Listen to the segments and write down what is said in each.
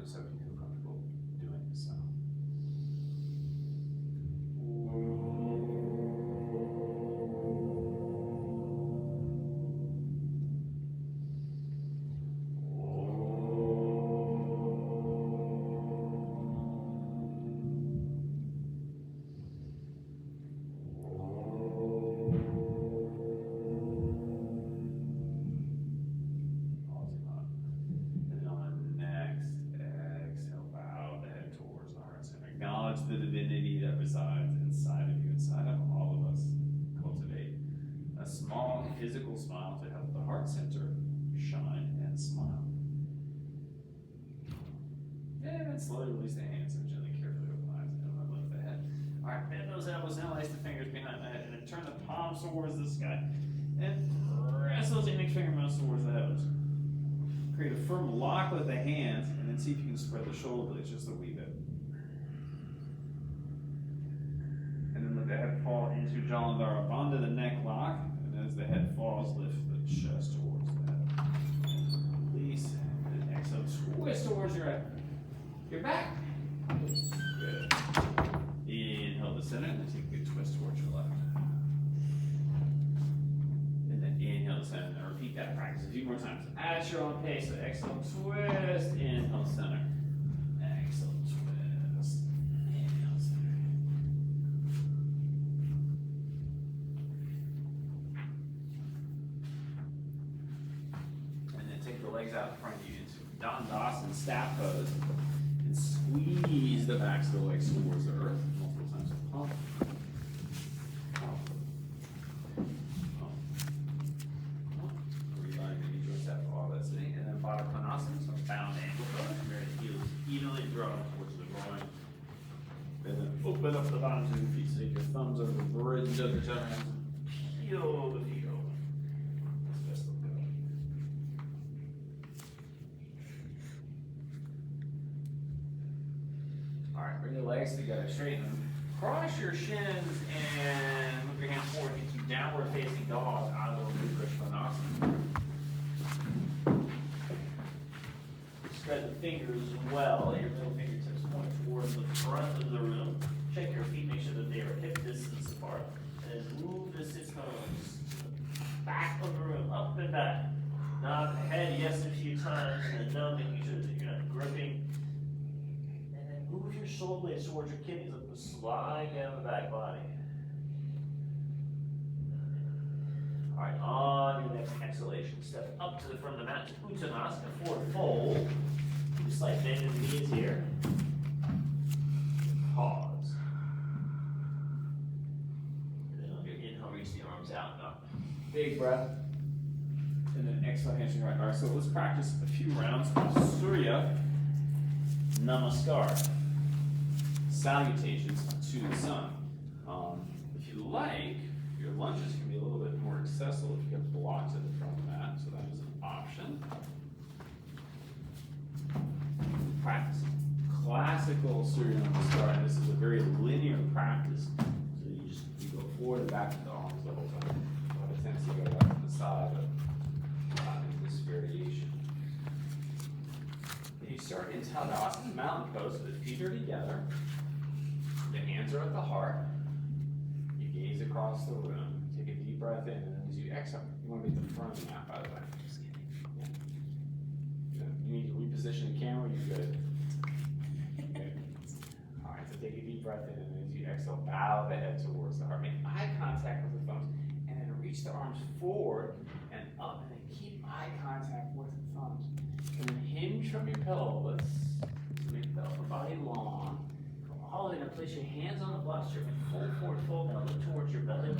so if you feel comfortable doing so. Acknowledge the divinity that resides inside of you, inside of all of us. Cultivate a small physical smile to help the heart center shine and smile. And then slowly release the hands and gently, carefully open the eyes and lift the head. All right, bend those elbows now, place the fingers behind the head, and then turn the palms towards the sky. And press those index fingernails towards the heavens. Create a firm lock with the hands, and then see if you can spread the shoulder blades just a wee bit. And then let the head fall into Jalandhara Bandha, the neck lock, and as the head falls, lift the chest towards the head. Release, and then exhale, twist towards your back. Good. Inhale to center, and then take a good twist towards your left. And then inhale to center, and then repeat that practice a few more times at your own pace. So exhale, twist, inhale, center. Exhale, twist, inhale, center. And then take the legs out in front of you into Dandasana staff pose. And squeeze the backs of the legs towards the earth multiple times. Pump. Realign the knee joints after all that sitting. And then Baddha Konasana, so bound ankle pose. Where the heels evenly drawn towards the groin. And then open up the bottoms of your feet. So your thumbs over the bridge of your toes. Heel the feet open. That's best of go. All right, bring your legs together, straighten them. Cross your shins and move your hands forward into downward facing dog, Adho Mukha Svanasana. Spread the fingers well. Your middle fingertips point towards the front of the room. Check your feet, make sure that they are hip distance apart. And then move the sits bones to the back of the room, up and back. Nod the head yes a few times, and then no, making sure that you're not gripping. Move your shoulder blades towards your kidneys up and slide down the back body. All right, on your next exhalation, step up to the front of the mat to Uttanasana, forward fold. Do a slight bend in the knees here. Pause. And then on your inhale, reach the arms out and up. Big breath. And then exhale, hamstring right. All right, so let's practice a few rounds of Surya Namaskar. Salutations to the sun. If you like, your lunges can be a little bit more accessible if you have blocks at the front of the mat, so that is an option. Practice classical Surya Namaskar. This is a very linear practice, so you go forward and back to the arms the whole time. A lot of tendency to go back to the side, but not in this variation. You start in Tadasana, mountain pose, so the feet are together. The hands are at the heart. You gaze across the room. Take a deep breath in, and then as you exhale, you want to be at the front of the mat, by the way. Yeah. You need to reposition the camera. You're good. Okay. All right. So take a deep breath in, and then as you exhale, bow the head towards the heart. Make eye contact with the thumbs, and then reach the arms forward and up, and then keep eye contact with the thumbs. And then hinge from your pelvis to make the upper body long. All the way, now place your hands on the blocks, and fold forward, fold down, look towards your belly.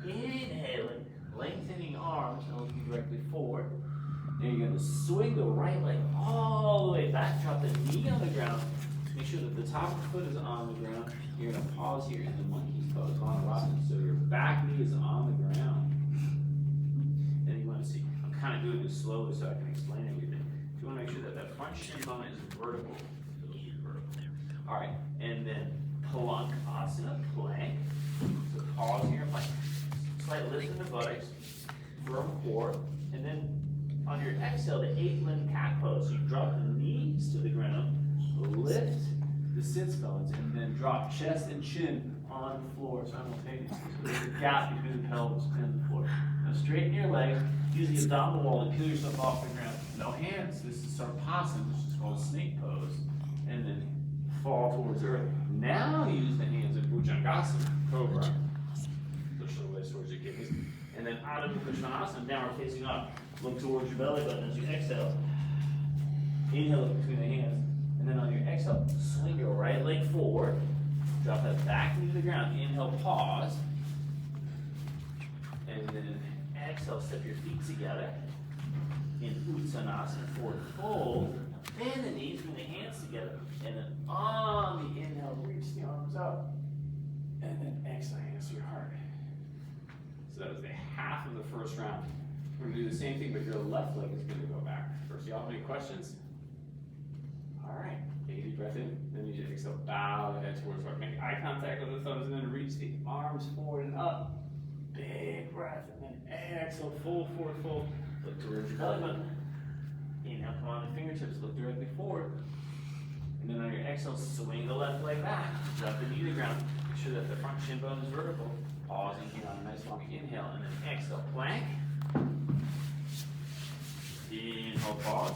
Inhaling, lengthening arms, and looking directly forward. Now you're going to swing the right leg all the way back, drop the knee on the ground. Make sure that the top of the foot is on the ground. You're going to pause here in the monkey's pose, Manasana, so your back knee is on the ground. Then you want to see, I'm kind of doing this slowly so I can explain everything. You want to make sure that that front shin bone is vertical. All right, and then Palankasana, plank. So pause here, plank. Slight lift in the buttocks, firm core, and then On your exhale, the 8-limb cat pose. You drop the knees to the ground, lift the sits bones, and then drop chest and chin on the floor simultaneously. So there's a gap between the pelvis and the floor. Now straighten your legs. Use the abdominal wall to peel yourself off the ground. No hands. This is Sarpasana, which is called snake pose. And then fall towards the earth. Now use the hands in Bhujangasana, Cobra. Push the legs towards your kidneys. And then Adho Mukha Svanasana, downward facing up. Look towards your belly button as you exhale. Inhale between the hands. And then on your exhale, swing your right leg forward. Drop that back knee to the ground. Inhale, pause. And then exhale, step your feet together. In Uttanasana, forward fold. Bend the knees, bring the hands together. And then on the inhale, reach the arms up. And then exhale, hands to your heart. So that was the half of the first round. We're going to do the same thing, but your left leg is going to go back. First, y'all have any questions? All right. Take a deep breath in. Then you exhale, bow the head towards the heart. Make eye contact with the thumbs, and then reach the arms forward and up. Big breath, and then exhale, fold forward, fold. Look towards your belly button. Inhale, come on the fingertips, look directly forward. And then on your exhale, swing the left leg back. Drop the knee to the ground. Make sure that the front shin bone is vertical. Pausing here on a nice long inhale, and then exhale, plank. Inhale, pause.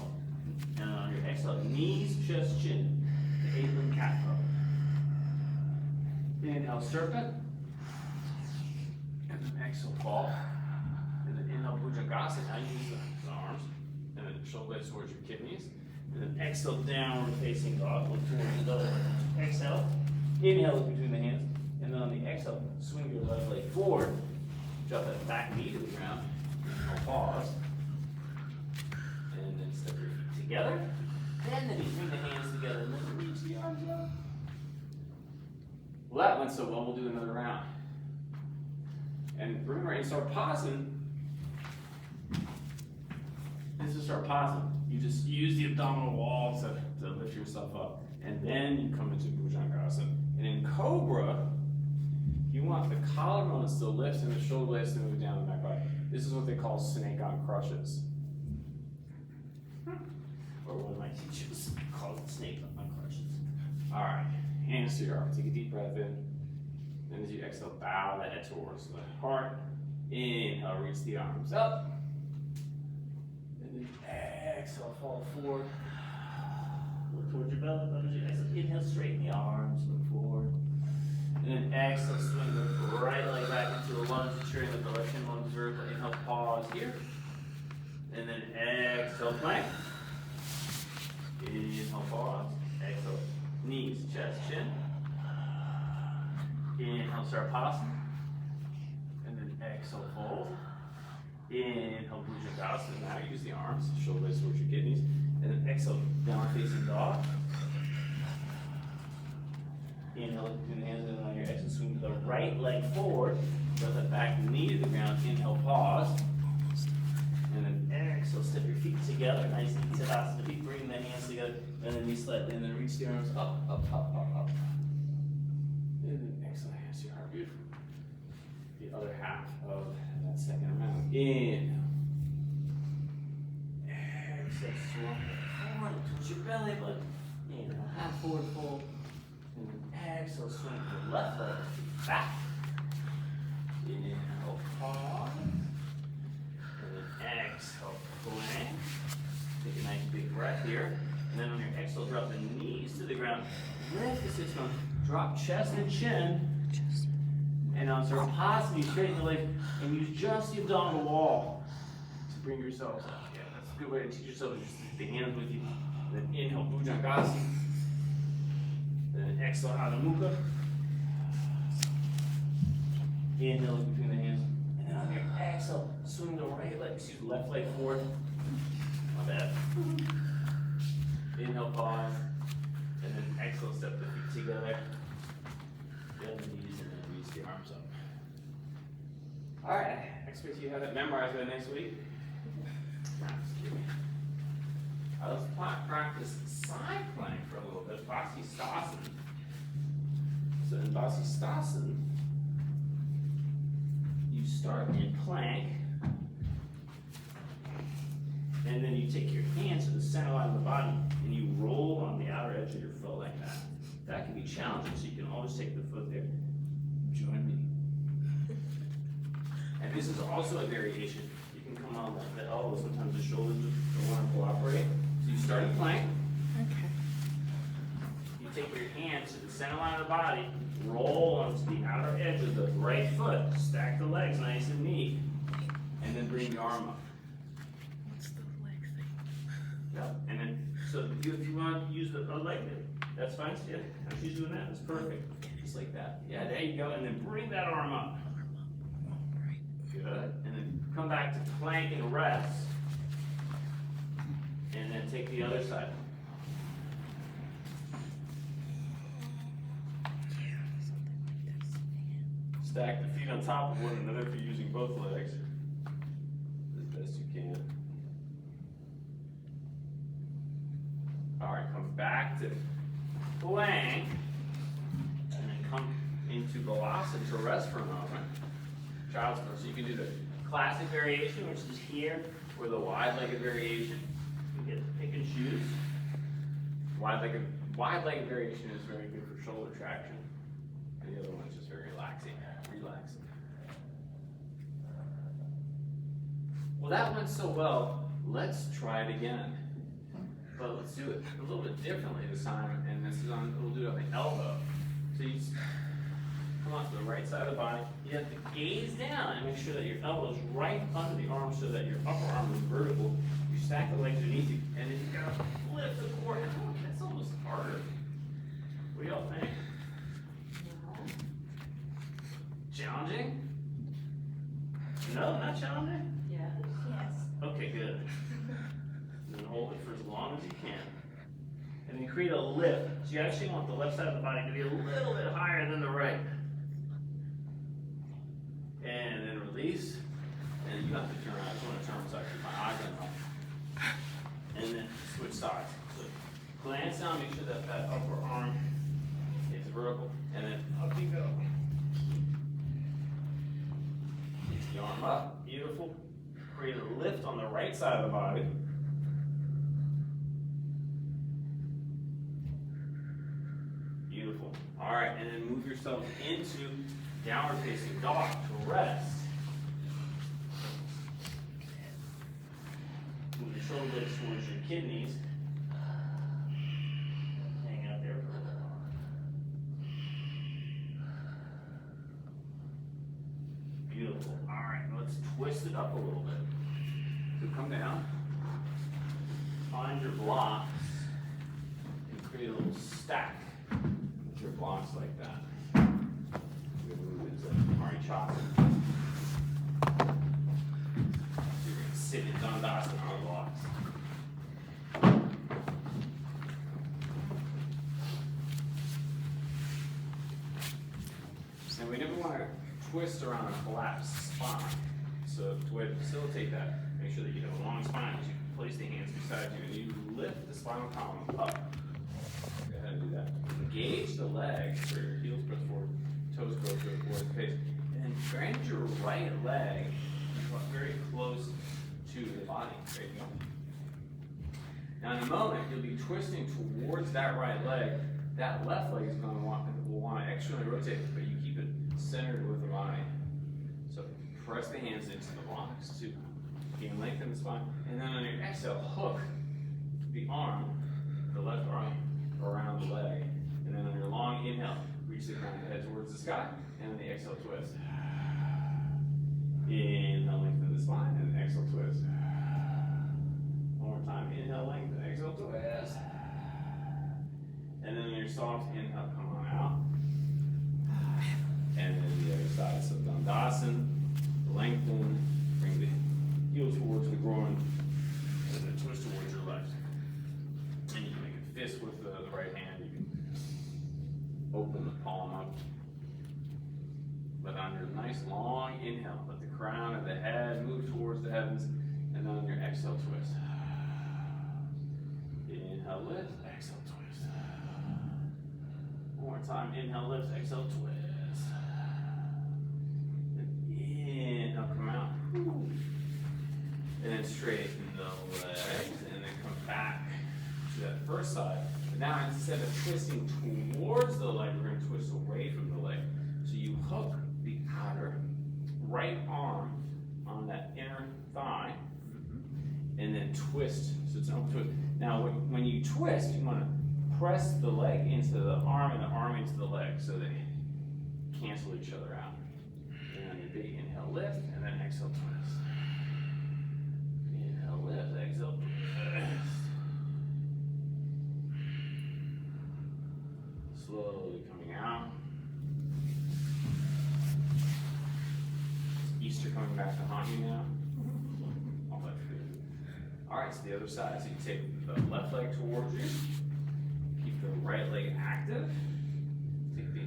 And on your exhale, knees, chest, chin. The 8-limb cat pose. Inhale, serpent. And then exhale, fall. And then inhale, Bhujangasana. Now use the arms. And then shoulder blades towards your kidneys. And then exhale, downward facing dog. Look towards the belly. Exhale. Inhale between the hands. And then on the exhale, swing your left leg forward. Drop that back knee to the ground. Inhale, pause. And then step your feet together. Bend the knees, bring the hands together, and then reach the arms up. Well, that went so well, we'll do another round. And remember, in Sarpasana, this is Sarpasana. You just use the abdominal wall to lift yourself up. And then you come into Bhujangasana. And in Cobra, you want the collarbone to still lift and the shoulder blades to move down the back body. This is what they call snake on crutches. Or one of my teachers called it snake on crutches. All right, hands to your heart. Take a deep breath in. And as you exhale, bow the head towards the heart. Inhale, reach the arms up. And then exhale, fall forward. Look towards your belly button as you exhale. Inhale, straighten the arms, look forward. And then exhale, swing the right leg back into a lunge, ensuring that the left shin bone is vertical. Inhale, pause here. And then exhale, plank. Inhale, pause. Exhale, knees, chest, chin. Inhale, Sarpasana. And then exhale, fold. Inhale, Bhujangasana. Now use the arms, shoulder blades towards your kidneys. And then exhale, downward facing dog. Inhale, between the hands, and then on your exhale, swing the right leg forward. Drop that back knee to the ground. Inhale, pause. And then exhale, step your feet together. Nice knee tadasana feet. Bring the hands together. And then knees slightly. And then reach the arms up, up, up, up, up. And then exhale, hands to your heart. Beautiful. The other half of that second round. Inhale. Exhale, swing forward towards your belly button. Inhale, half forward fold. And then exhale, swing the left leg back. Inhale, pause. And then exhale, plank. Take a nice big breath here. And then on your exhale, drop the knees to the ground. Lift the sits bone. Drop chest and chin. And on Sarpasana, you straighten the legs and use just the abdominal wall to bring yourselves up. Yeah, that's a good way to teach yourself to just keep the hands with you. And then inhale, Bhujangasana. And then exhale, Adho Mukha. Inhale between the hands. And then on your exhale, swing the right leg, excuse me, left leg forward. My bad. Inhale, pause. And then exhale, step the feet together. Bend the knees and then reach the arms up. All right, I expect you to have that memorized by next week. Let's practice side plank for a little bit. Vasisthasana. So in Vasisthasana, you start in plank, you take your hands to the center line of the body and you roll on the outer edge of your foot like that. That can be challenging, so you can always take the foot there. Join me. And this is also a variation. You can come on the elbow, sometimes the shoulders don't want to cooperate. So you start a plank. Okay. You take your hands to the center line of the body, roll onto the outer edge of the right foot, stack the legs nice and neat, and then bring the arm up. What's the leg thing? Yep. And then, so if you want to use a leg dip, that's fine. Yeah, how she's doing that, that's perfect. Just like that. Yeah, there you go. And then bring that arm up. Good. And then come back to plank and rest. And then take the other side. Stack the feet on top of one another if you're using both legs as best you can. All right, come back to plank, and then come into Balasana to rest for a moment. Child's pose. So you can do the classic variation, which is here, or the wide-legged variation. You get to pick and choose. Wide-legged variation is very good for shoulder traction, and the other one is just very relaxing. Well, that went so well. Let's try it again. But let's do it a little bit differently this time, and this is on, we'll do it on the elbow. So you just come onto the right side of the body. You have to gaze down and make sure that your elbow is right under the arm so that your upper arm is vertical. You stack the legs underneath you, and then you gotta lift the core. Oh, that's almost harder. What do y'all think? Challenging? No, not challenging? Yes. Okay, good. And then hold it for as long as you can. And then create a lift. So you actually want the left side of the body to be a little bit higher than the right. And then release. And you have to turn around. I just want to turn so I keep my eyes on them. And then switch sides. So glance down, make sure that that upper arm is vertical. And then up you go. Lift the arm up. Beautiful. Create a lift on the right side of the body. Beautiful. All right, and then move yourself into downward facing dog to rest. Move your shoulder blades towards your kidneys. Hang out there for a while. Beautiful. All right, let's twist it up a little bit. So come down, find your blocks, and create a little stack with your blocks like that. We're going to move into Marichasana. You're going to sit in Dandasana on the blocks. And we never want to twist around a collapsed spine. So to way to facilitate that, make sure that you have a long spine as you place the hands beside you and you lift the spinal column up. Go ahead and do that. Engage the legs so your heels press forward, toes go towards the face. And then bend your right leg very close to the body. There you go. Now in a moment, you'll be twisting towards that right leg. That left leg is going to will want to externally rotate, but you keep it centered with the body. So press the hands into the blocks too. You can lengthen the spine, and then on your exhale, hook the arm, the left arm, around the leg. And then on your long inhale, reach the crown of the head towards the sky, and on the exhale, twist. Inhale, lengthen the spine, and then exhale, twist. One more time, inhale, lengthen, exhale, twist. And then on your soft inhale, come on out. And then the other side, so Dandasana, lengthen, bring the heel towards the groin, and then twist towards your left. And you can make a fist with the right hand. You can open the palm up. But on your nice long inhale, let the crown of the head move towards the heavens, and then on your exhale, twist. Inhale, lift, exhale, twist. One more time, inhale, lift, exhale, twist. And inhale, come out. And then straighten the legs. back to that first side. But now instead of twisting towards the leg, we're gonna twist away from the leg. So you hook the outer right arm on that inner thigh, and then twist, so it's an open twist. Now when you twist, you wanna press the leg into the arm and the arm into the leg so they cancel each other out. And on your big inhale, lift, and then exhale, twist. Inhale, lift, exhale, twist. Slowly coming out. Easter coming back to haunt you now. All that food. All right, so the other side. So you take the left leg towards you. Keep the right leg active. Take the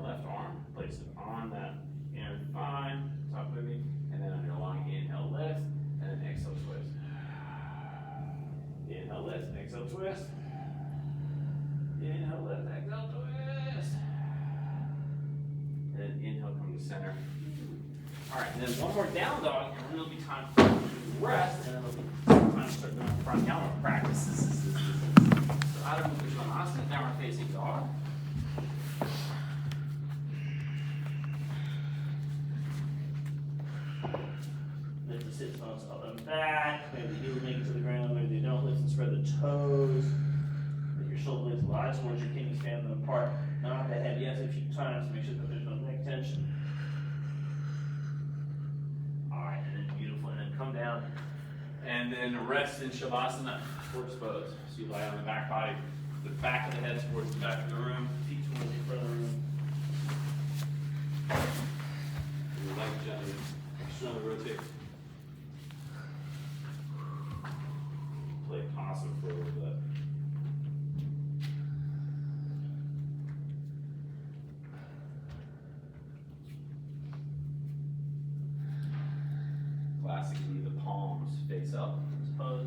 left arm, place it on that inner thigh, top of the knee, and then on your long inhale, lift, and then exhale, twist. Inhale, lift, exhale, twist. Inhale, lift, exhale, twist. And then inhale, come to center. All right, and then one more down dog, and then it'll be time for rest, and then it'll be time to start doing pranayama practices. So out of Mukha Svanasana, downward facing dog. Lift the sit bones up and back. Maybe the heels make it to the ground, maybe they don't. Lift and spread the toes. Let your shoulder blades lie towards your kidneys, stand them apart. Not that heavy as a few times to make sure that there's no neck tension. Alright, and then beautiful, and then come down. And then rest in Shavasana, horse pose. So you lie on the back body, the back of the head towards the back of the room, feet towards the front of the room. Your leg gently, externally rotate. Play possum for a little bit. Classically, the palms face up in this pose,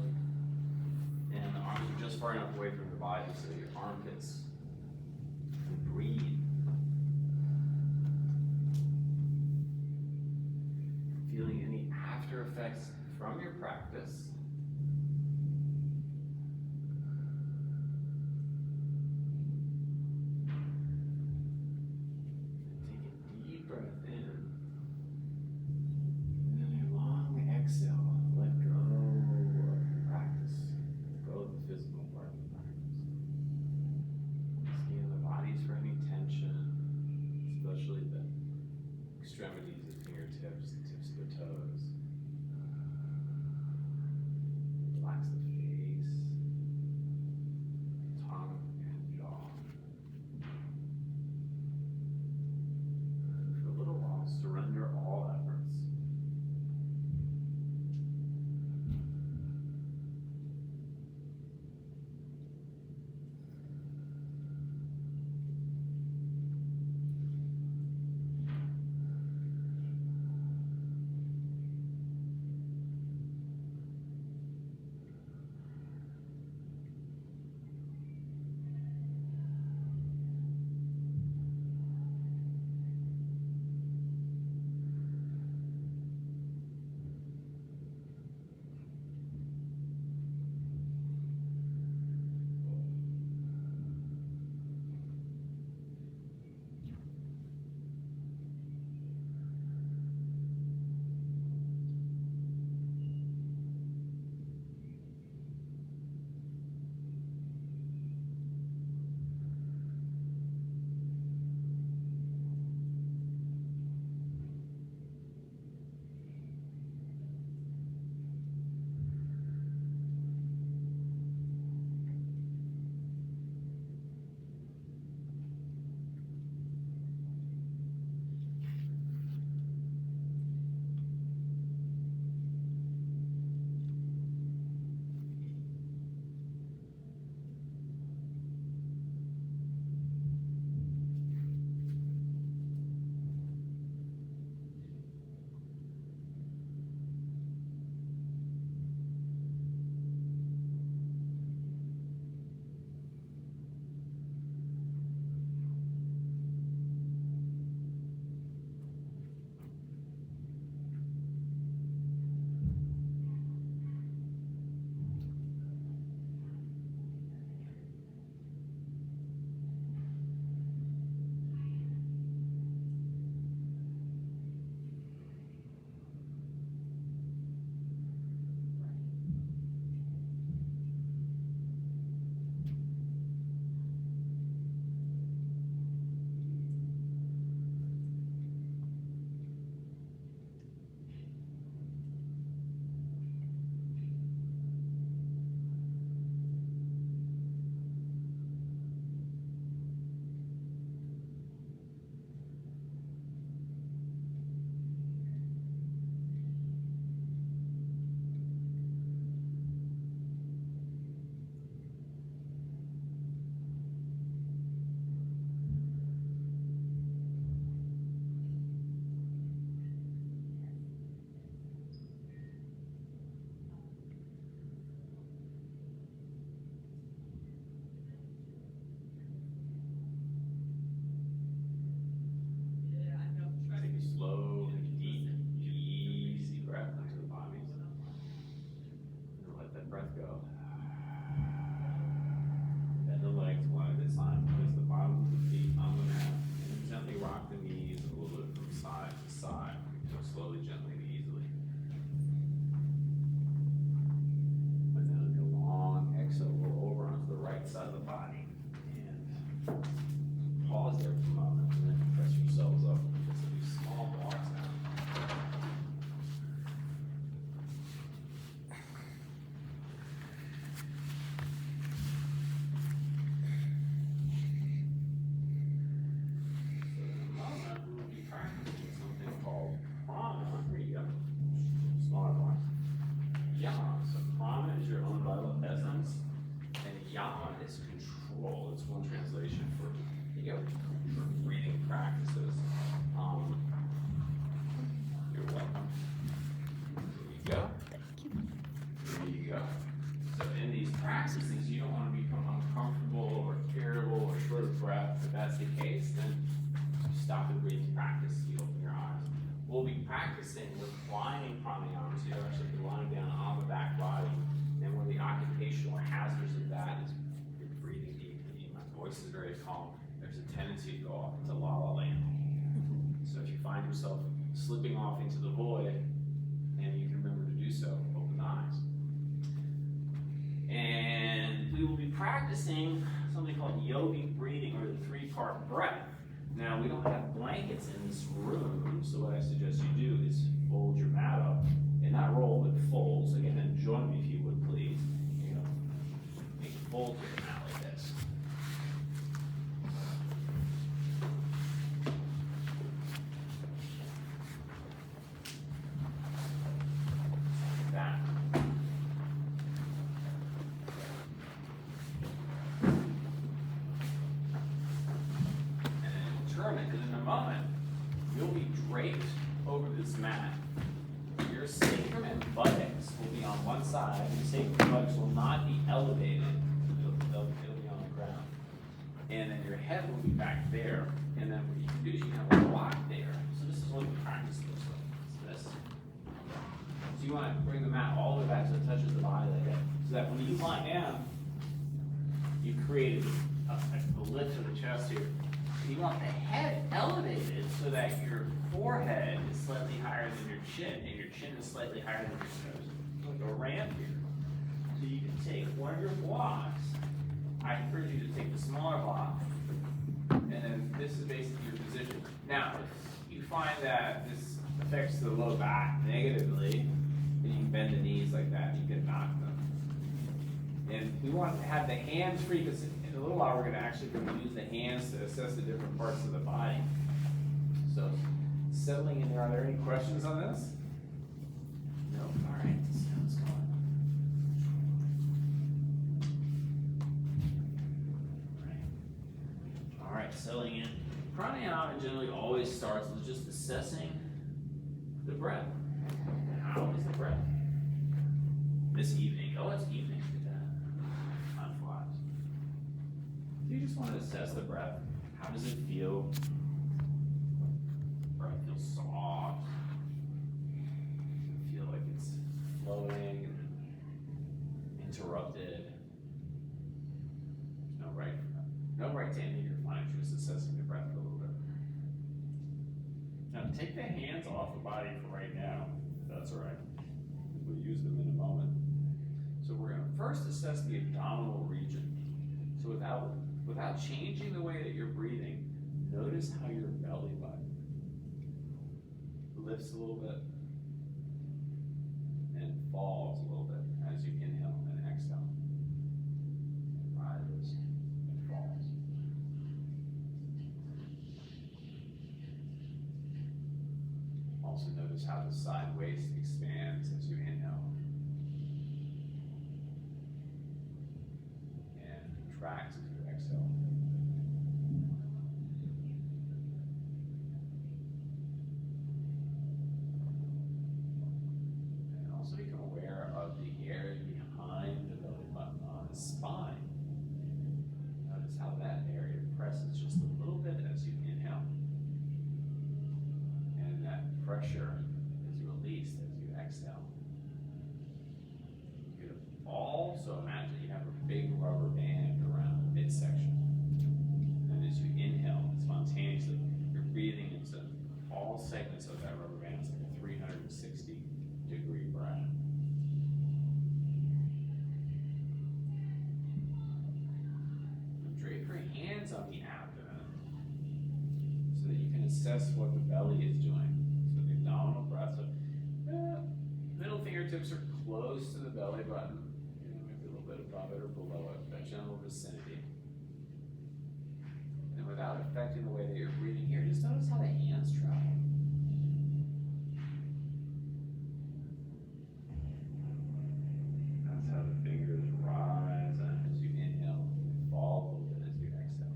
and the arms are just far enough away from your body so your armpits can breathe. Feeling any after effects from your practice. Take a deep breath in. Exhale, let go of your practice. Let go of the physical part of the practice. Scan the bodies for any tension, especially the extremities, the fingertips, the tips of the toes. go off into la la land. So if you find yourself slipping off into the void, and you can remember to do so, open the eyes. And we will be practicing something called yogic breathing, or the 3-part breath. Now, we don't have blankets in this room, so what I suggest you do is fold your mat up, and not roll, but fold. So again, then join me if you would, please. You know, make a fold to your mat like this. Like that. Because in a moment, you'll be draped over this mat. Your sacrum and buttocks will be on one side. Your sacrum and buttocks will not be elevated. It'll be on the ground. And then your head will be back there. And then what you can do is you can have a block there. So this is what the practice looks like. It's this. So you want to bring the mat all the way back so it touches the body like that. So that when you lie down, you created a lift of the chest here. You want the head elevated so that your forehead is slightly higher than your chin, and your chin is slightly higher than your nose. Like a ramp here. So you can take one of your blocks. I encourage you to take the smaller block, and then this is basically your position. Now, if you find that this affects the low back negatively, then you can bend the knees like that, and you can knock them. And we want to have the hands free, because in a little while we're going to actually use the hands to assess the different parts of the body. So, settling in there, are there any questions on this? No? All right, sounds good. All right, settling in. Pranayama generally always starts with just assessing the breath. How is the breath? This evening, oh, it's evening. Time flies. You just want to assess the breath. How does it feel? Breath feels soft. Does it feel like it's flowing and interrupted? There's no right to any of your fine. You're just assessing the breath for a little bit. Now take the hands off the body for right now, if that's all right. We'll use them in a moment. So we're going to first assess the abdominal region. So without changing the way that you're breathing, notice how your belly button lifts a little bit and falls a little bit as you inhale and exhale. It rises and falls. Also notice how the side waist expands as you inhale and contracts as you exhale. And also become aware of the area behind the belly button on the spine. Notice how that area presses just a little bit as you inhale. And that pressure is released as you exhale. You could also imagine you have a big rubber band around the midsection. And as you inhale spontaneously, you're breathing into all segments of that rubber band. It's like a 360-degree breath. Drape your hands on the abdomen so that you can assess what the belly is doing. So the abdominal breath. So, middle fingertips are close to the belly button. Maybe a little bit above it or below it, that general vicinity. And without affecting the way that you're breathing here, just notice how the hands travel. That's how the fingers rise as you inhale and fall a little bit as you exhale.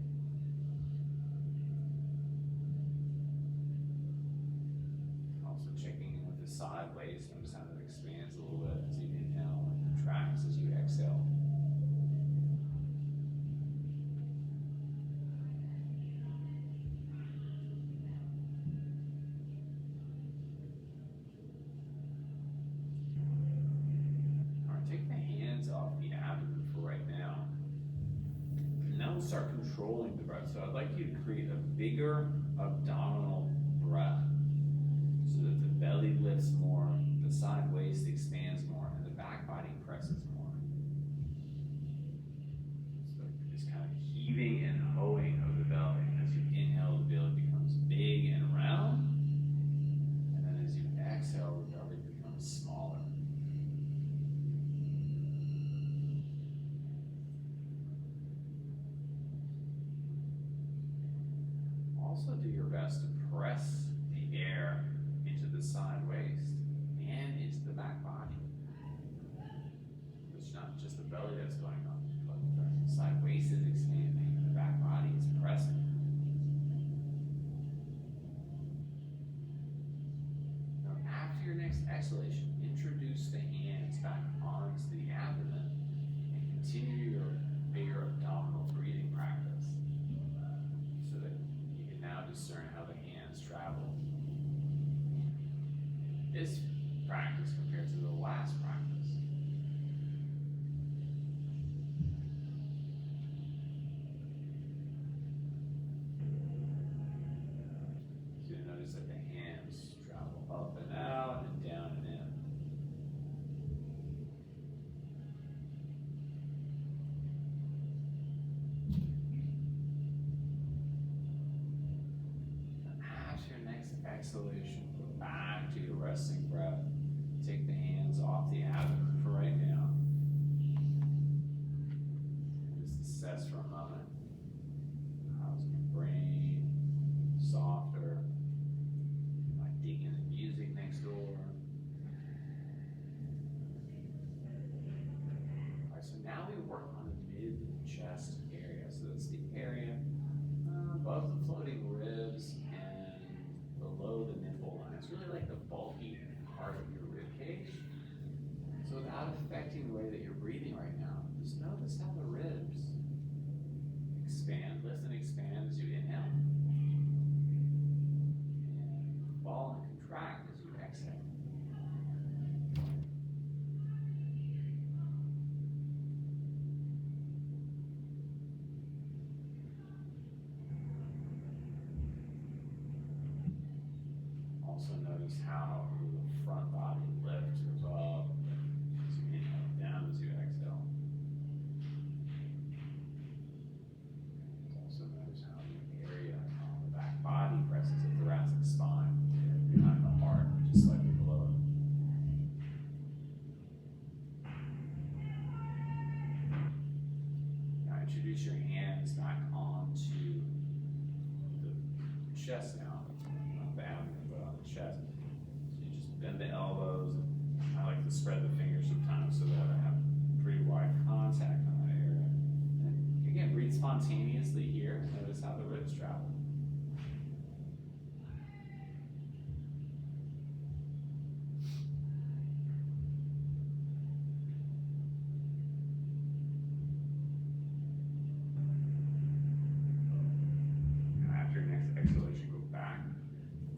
Also checking in with the side waist. Notice how that expands a little bit as you inhale and contracts as you exhale. breath. So I'd like you to create a bigger abdominal breath so that the belly lifts more, the side waist expands more, and the back body presses more. So it's kind of heaving and hoeing of the belly. As you inhale, the belly becomes big and round. And then as you exhale, the belly becomes smaller. Also do your best to press the air into the side waist and into the back body. It's not just the belly that's going on, but the side waist is expanding and the back body is pressing. Now after your next exhalation, introduce the hands back onto the abdomen and continue your bigger abdominal breathing practice so that you can now discern how the hands travel. This practice compared to the last practice. So you notice that the hands travel up and out and down and in. After your next exhalation, go back to your resting breath. Take the hands off the abdomen for right now. Just assess for a moment. How's my brain? Softer? Am I digging the music next door? Alright, so now we work on the mid-chest area. So that's the area above the floating ribs and below the nipple line. It's really like the bulky part of your rib cage. So without affecting the way that you're breathing right now, just notice how the ribs expand, lift and expand as you inhale. And fall and contract as you exhale. Also notice how the front body lifts, goes up as you inhale, down as you exhale. Also notice how the area on the back body presses the thoracic spine behind the heart, just slightly below it. Now introduce your hands back onto the chest now. Not the abdomen, but on the chest. So you just bend the elbows. I like to spread the fingers sometimes so that I have pretty wide contact on that area. And again, breathe spontaneously here. Notice how the ribs travel. After your next exhalation, go back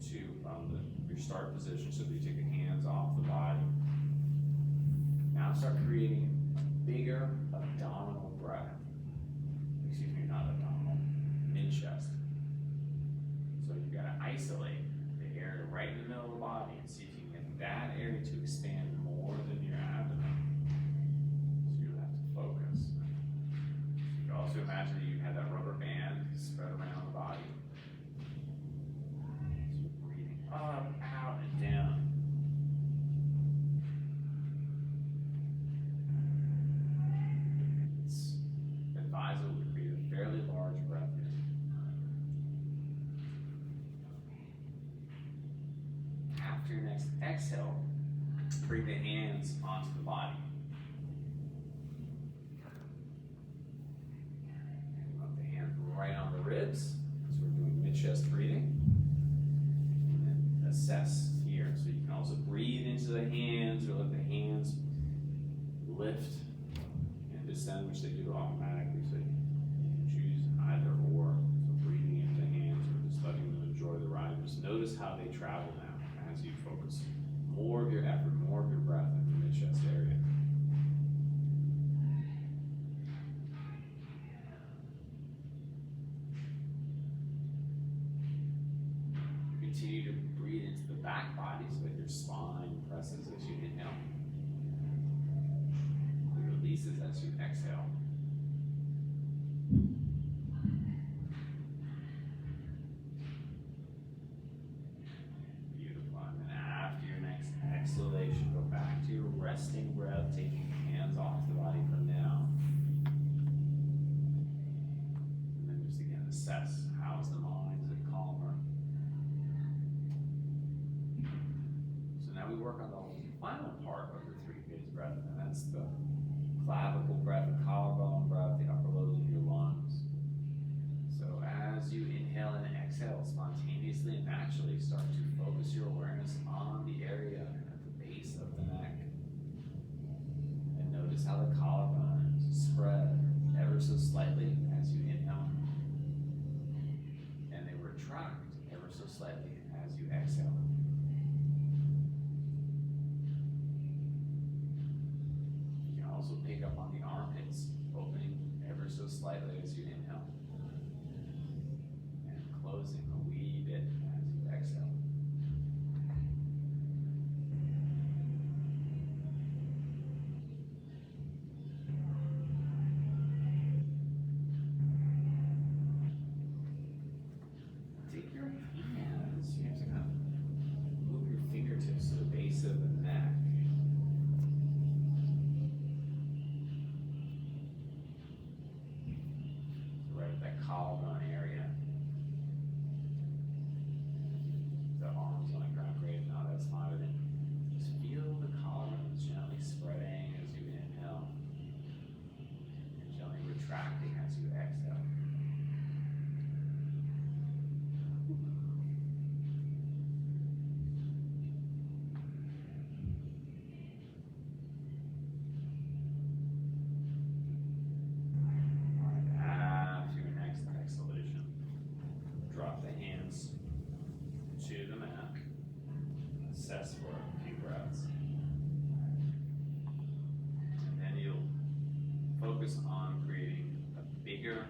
to your start position so that you take the hands off the body. Now start creating a bigger abdominal breath. Excuse me, not abdominal, mid-chest. So you gotta isolate the area right in the middle of the body and see if you can get that area to expand more than your abdomen. So you'll have to focus. You can also imagine that you had that rubber band spread around the body. So you're breathing up, out, and down. It's advisable to create a fairly large breath in. After your next exhale, bring the hands onto the body. And put the hands right on the ribs. So we're doing mid-chest breathing. And then assess here. So you can also breathe into the hands or let the hands lift and descend, which they do automatically. So you can choose either or. So breathing into the hands or just letting them enjoy the ride. Just notice how they travel now as you focus more of your effort, more of your breath in the mid-chest area. releases as you exhale. Beautiful. And then after your next exhalation, go back to your resting breath, taking your hands off the body for now. And then just again assess, how's the mind? Is it calmer? So now we work on the final part of the 3-phase breath, and that's the clavicle breath, the collarbone breath, the upper lobes of your lungs. So as you inhale and exhale, spontaneously and naturally start to focus your awareness on the area at the base of the neck. And notice how the collarbones spread ever so slightly as you inhale. And they retract ever so slightly as you exhale. You can also pick up on the armpits opening ever so slightly as you inhale. And closing a wee bit as you exhale. Take your hands, you have to kind of move your fingertips to the base of the neck. So right at that collarbone area. The arms on the ground, great, now that's fine. Then just feel the collarbones gently spreading as you inhale. And gently retracting as you exhale. Alright, after your next exhalation, drop the hands to the mat. Assess for a few breaths. And then you'll focus on creating a bigger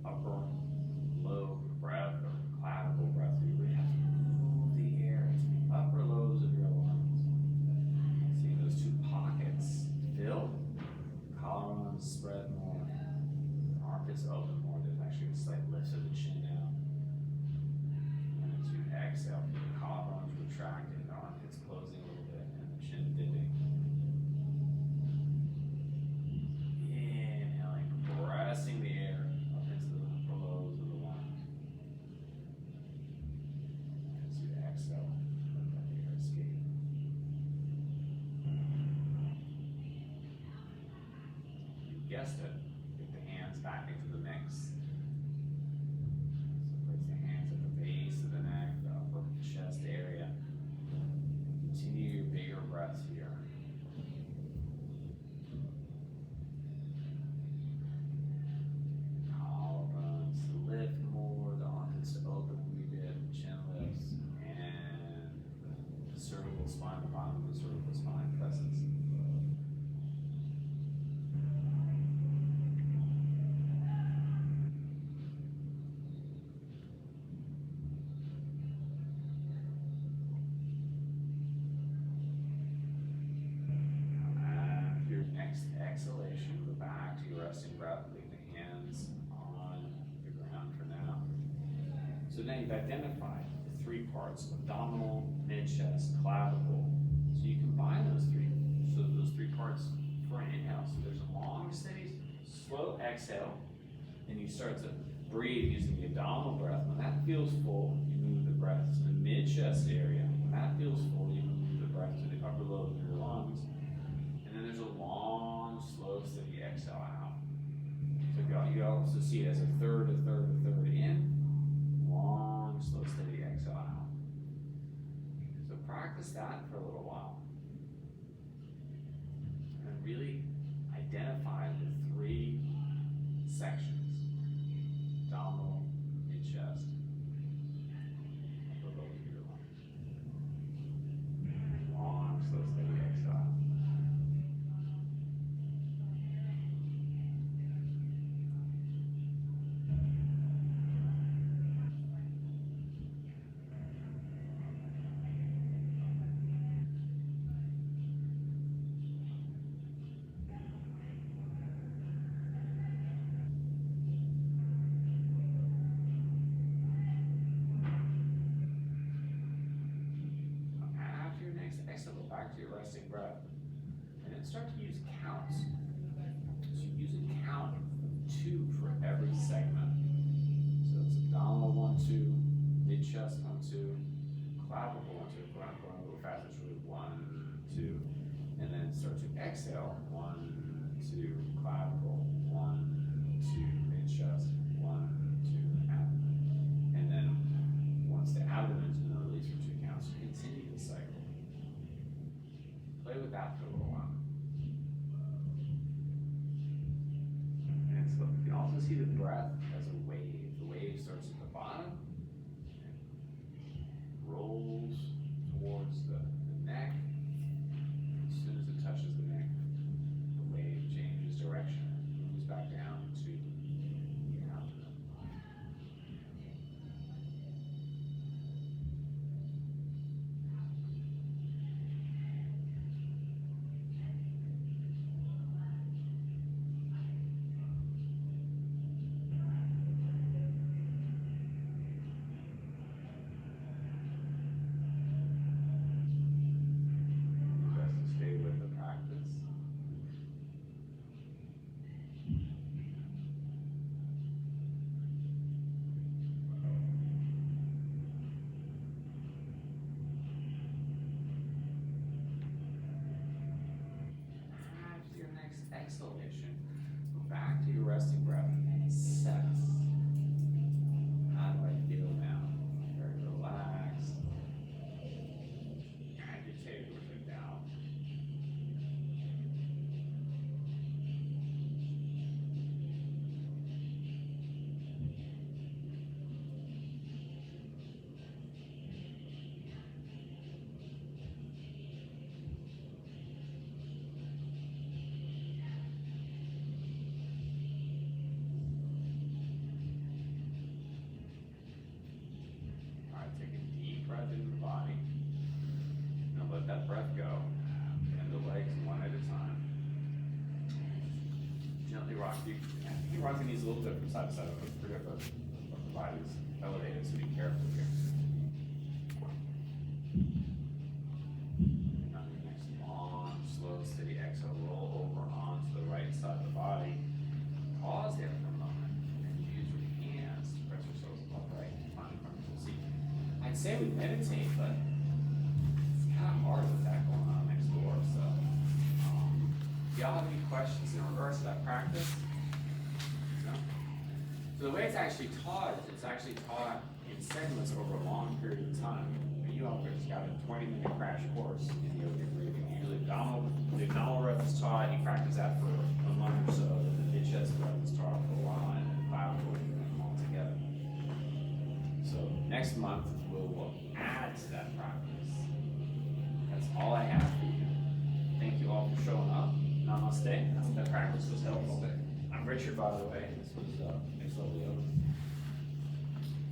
upper lobe breath or clavicle breath. So you really have to move the air into the upper lobes of your lungs. Seeing those two pockets fill, collarbones spread more, armpits open more. There's actually a slight lift of the chin down. And as you exhale, feel the collarbones retracting, the armpits closing a little bit, and the chin dipping. Inhaling, pressing the air up into the upper lobes of the lungs. As you exhale, let that air escape. You guessed it. Get the hands back into the mix. So place the hands at the base of the neck, the upper chest area. Continue your bigger breaths here. Collarbones lift more, the armpits open a wee bit, chin lifts, and the cervical spine, the bottom of the cervical spine presses. After your next exhalation, go back to your resting breath, leave the hands on the ground for now. So now you've identified the 3 parts, abdominal, mid-chest, clavicle. So you combine those 3, so those 3 parts for an inhale. So there's a long, steady, slow exhale, and you start to breathe using the abdominal breath. When that feels full, you move the breath to the mid-chest area. When that feels full, you move the breath to the upper lobe of your lungs. And then there's a long, slow, steady exhale out. So you also see it as a third, a third, a third in. Long, slow, steady exhale out. So practice that for a little while. And really identify the 3 sections. Abdominal, mid-chest, upper lobe of your lungs. Long, slow, steady exhale out. and start to use counts. So you use a count of 2 for every segment. So it's abdominal 1, 2, mid chest 1, 2, clavicle 1, 2. Going a little faster, it's really 1, 2, and then start to exhale 1, 2, clavicle 1, 2, mid chest 1, 2, abdomen, and then once the abdomen's been released for 2 counts, continue the cycle. Play with that for a little while. And so you can also see the breath as a wave. The wave starts at the bottom, and rolls towards the neck. As soon as it touches the neck, the wave changes direction, moves back down to the abdomen. Best to stay with the practice. After your next exhalation, go back to your resting breath and assess. How do I feel now? Very relaxed, agitated with a doubt. All right, take a deep breath into the body. Now let that breath go. Bend the legs one at a time. Gently rock. You can rock the knees a little bit from side to side. But forget the body is elevated, so be careful here. And on your next long, slow, steady exhale, roll over onto the right side of the body. Pause there for a moment, and then use your hands to press yourselves upright and find a comfortable seat. I'd say we meditate, but it's kind of hard with that going on next door. So, do y'all have any questions in regards to that practice? No? So the way it's actually taught is it's actually taught in segments over a long period of time. And you all just got a 20-minute crash course in yoga breathing. Usually the abdominal breath is taught, you practice that for a month or so, then the mid chest breath is taught for a while, and then clavicle, and then them all together. So next month we'll add to that practice. That's all I have for you. Thank you all for showing up. Namaste. I hope that practice was helpful. I'm Richard, by the way. This was Next Level Yoga.